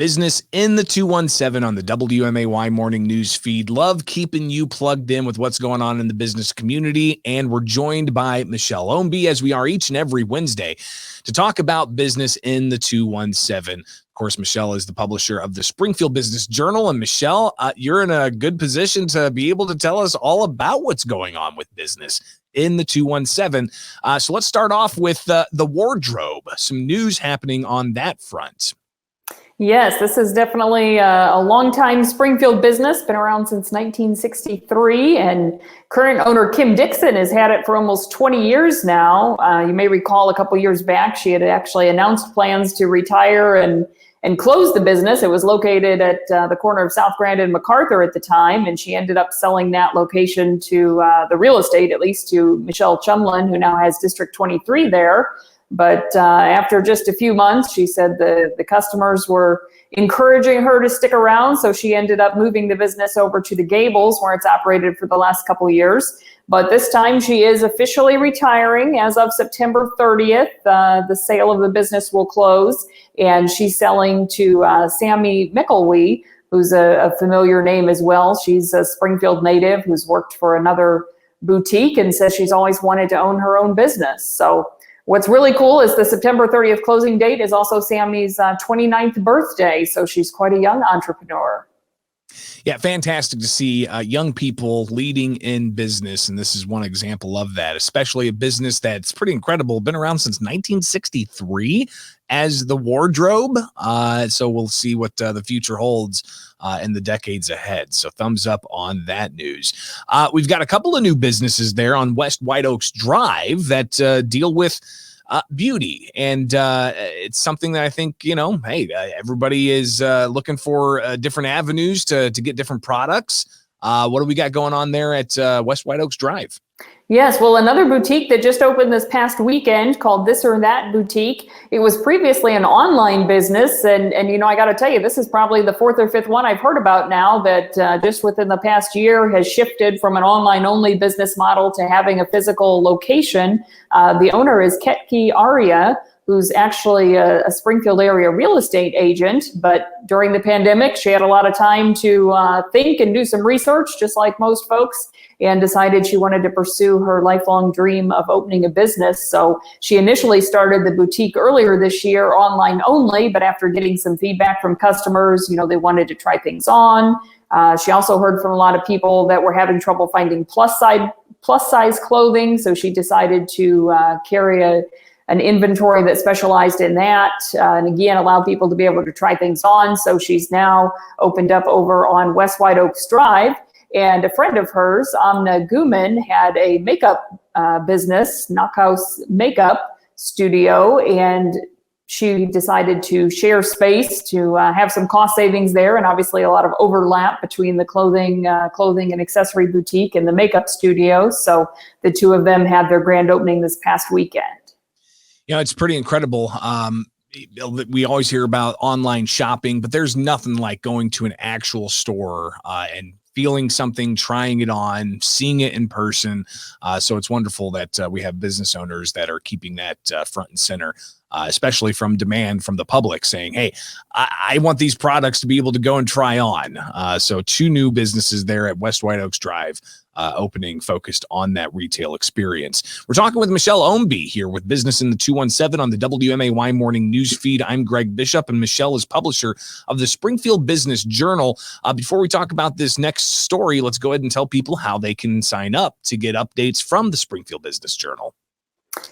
Business in the 217 on the WMAY morning news feed. Love keeping you plugged in with what's going on in the business community. And we're joined by Michelle Ownbey, as we are each and every Wednesday, to talk about business in the 217. Of course, Michelle is the publisher of the Springfield Business Journal. And Michelle, you're in a good position to be able to tell us all about what's going on with business in the 217. So let's start off with the wardrobe. Some news happening on that front. Yes, this is definitely a long-time Springfield business, been around since 1963, and current owner Kim Dixon has had it for almost 20 years now. You may recall a couple years back, she had actually announced plans to retire and close the business. It was located at the corner of South Grand and MacArthur at the time, and she ended up selling that location to the real estate, at least to Michelle Chumlin, who now has District 23 there. But after just a few months, she said the customers were encouraging her to stick around. So she ended up moving the business over to the Gables, where it's operated for the last couple of years. But this time she is officially retiring as of September 30th. The sale of the business will close, and she's selling to Sami McElwee, who's a familiar name as well. She's a Springfield native who's worked for another boutique and says she's always wanted to own her own business. So what's really cool is the September 30th closing date is also Sammy's 29th birthday, so she's quite a young entrepreneur. Yeah, fantastic to see young people leading in business, and this is one example of that, especially a business that's pretty incredible, been around since 1963 as the wardrobe. So we'll see what the future holds in the decades ahead. So thumbs up on that news. We've got a couple of new businesses there on West White Oaks Drive that deal with beauty. And it's something that I think, hey, everybody is looking for different avenues to get different products. What do we got going on there at West White Oaks Drive? Yes, well, another boutique that just opened this past weekend called This or That Boutique. It was previously an online business, and I got to tell you, this is probably the fourth or fifth one I've heard about now that just within the past year has shifted from an online-only business model to having a physical location. The owner is Ketki Arya, who's actually a Springfield area real estate agent. But during the pandemic, she had a lot of time to think and do some research, just like most folks, and decided she wanted to pursue her lifelong dream of opening a business. So she initially started the boutique earlier this year, online only, but after getting some feedback from customers, they wanted to try things on. She also heard from a lot of people that were having trouble finding plus size clothing. So she decided to carry an inventory that specialized in that, and again, allow people to be able to try things on. So she's now opened up over on West White Oaks Drive. And a friend of hers, Amna Guman, had a makeup business, Naukhaas makeup studio, and she decided to share space to have some cost savings there, and obviously a lot of overlap between the clothing and accessory boutique and the makeup studio. So the two of them had their grand opening this past weekend. It's pretty incredible. We always hear about online shopping, but there's nothing like going to an actual store and feeling something, trying it on, seeing it in person. So it's wonderful that we have business owners that are keeping that front and center, especially from demand from the public saying, hey, I want these products to be able to go and try on. So two new businesses there at West White Oaks Drive opening focused on that retail experience. We're talking with Michelle Ownbey here with Business in the 217 on the WMAY morning news feed. I'm Greg Bishop, and Michelle is publisher of the Springfield Business Journal. Before we talk about this next story, let's go ahead and tell people how they can sign up to get updates from the Springfield Business Journal.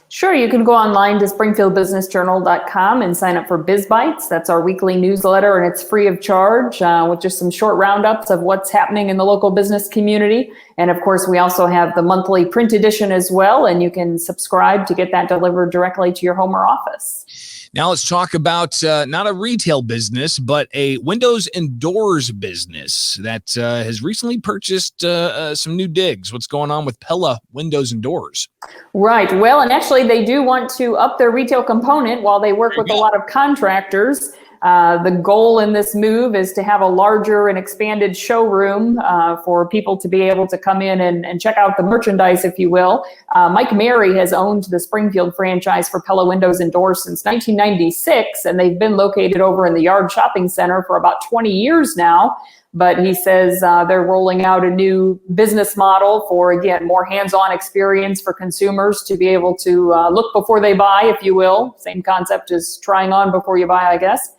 Sure, you can go online to springfieldbusinessjournal.com and sign up for Biz Bites. That's our weekly newsletter, and it's free of charge with just some short roundups of what's happening in the local business community. And of course, we also have the monthly print edition as well, and you can subscribe to get that delivered directly to your home or office. Now let's talk about not a retail business, but a windows and doors business that has recently purchased some new digs. What's going on with Pella Windows and Doors? Right. Well, and actually they do want to up their retail component while they work with a lot of contractors. The goal in this move is to have a larger and expanded showroom for people to be able to come in and check out the merchandise, if you will. Mike Mary has owned the Springfield franchise for Pella Windows and Doors since 1996, and they've been located over in the Yard Shopping Center for about 20 years now. But he says they're rolling out a new business model for, again, more hands-on experience for consumers to be able to look before they buy, if you will. Same concept as trying on before you buy, I guess.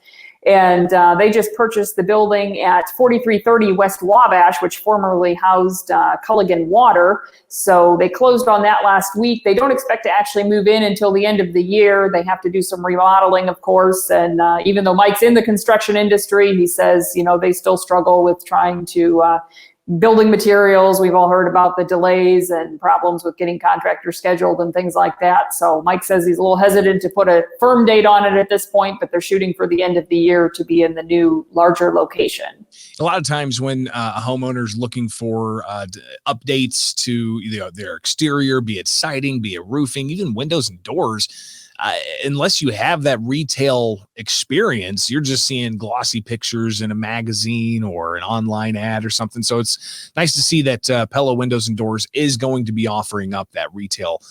And they just purchased the building at 4330 West Wabash, which formerly housed Culligan Water. So they closed on that last week. They don't expect to actually move in until the end of the year. They have to do some remodeling, of course. And even though Mike's in the construction industry, he says, you know, they still struggle with trying to building materials. We've all heard about the delays and problems with getting contractors scheduled and things like that. So Mike says he's a little hesitant to put a firm date on it at this point, but they're shooting for the end of the year to be in the new, larger location. A lot of times when a homeowner's looking for updates to their exterior, be it siding, be it roofing, even windows and doors, unless you have that retail experience, you're just seeing glossy pictures in a magazine or an online ad or something. So it's nice to see that Pella Windows and Doors is going to be offering up that retail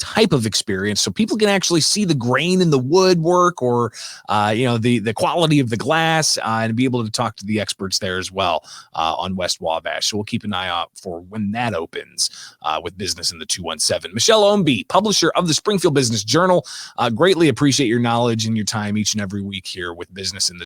type of experience so people can actually see the grain in the woodwork or the quality of the glass and be able to talk to the experts there as well on West Wabash. So we'll keep an eye out for when that opens with Business in the 217. Michelle Ownbey, publisher of the Springfield Business Journal, greatly appreciate your knowledge and your time each and every week here with Business in the